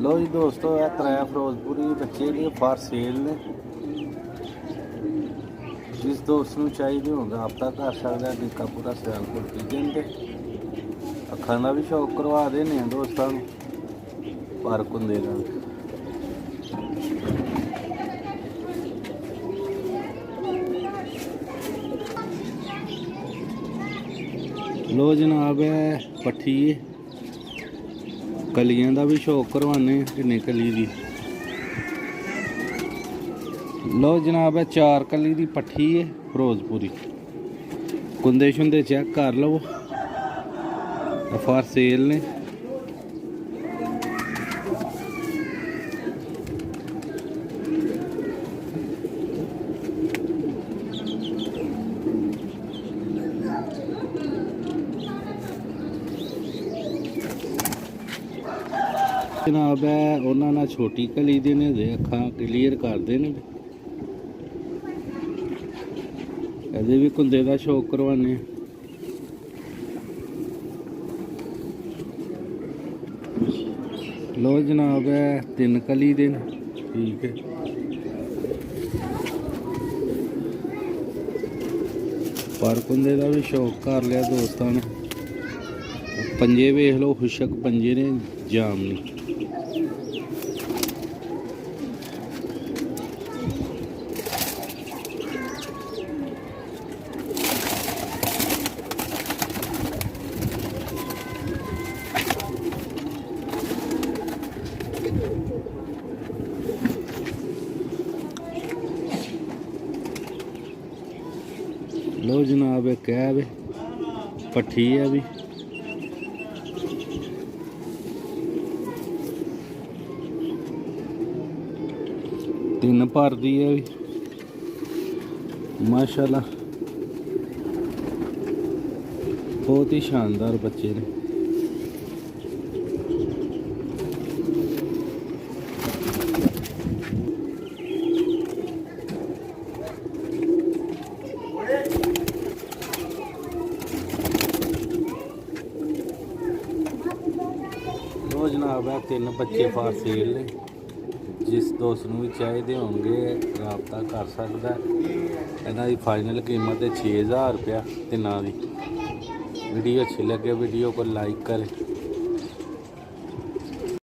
लो जी दोस्तों, यह त्रै फिरोजपुरी बच्चे लिए फॉर सेल ने। जिस दोस्त ਨੂੰ ਚਾਹੀਦੇ ਹੋਣ ਰਾਬਤਾ ਕਰ ਸਕਦਾ। ਨਿੱਕਾ ਪੂਰਾ ਸਿਆਲਕੋਟ ਪੀਜਨ ਤੇ ਅੱਖਾਂ ਦਾ ਵੀ ਸ਼ੌਕ ਕਰਵਾ ਦੇਣੇ ਆ ਦੋਸਤਾਂ ਨੂੰ। ਪਾਰਕ ਹੁੰਦੇ ਨਾਲ लो जनाब है पट्ठी कलियां का भी शौक करवाने किन्नी कली दी। लो जनाब है 4 कली दी पट्ठी है फिरोजपुरी। कुंदे शुंदे चेक कर लो, फॉर सेल ने। जनाब है उन्होंने छोटी कली दे ने अखा क्लीयर करते हैं। ये भी कुंदे का शौक करवाने। लो जनाब है 3 कली दे ठीक है। पर कुंदे का भी शौक कर लिया दोस्तों ने। पंजे वेख लो, खुशक पंजे ने, जाम नहीं। लो जनाब है कैब पट्ठी है भी। तीन पर दी है भी माशाल्लाह, बहुत ही शानदार बच्चे ने। लो जनाब है 3 बच्चे फॉर सेल ने। जिस दोस्त ਨੂੰ ਵੀ ਚਾਹੀਦੇ ਹੋਣਗੇ ਰਾਬਤਾ ਕਰ ਸਕਦਾ। ਇਹਨਾਂ ਦੀ ਫਾਈਨਲ ਕੀਮਤ है 6000 रुपया। ਤਿੰਨਾਂ ਦੀ। वीडियो अच्छी लगे वीडियो को लाइक करें।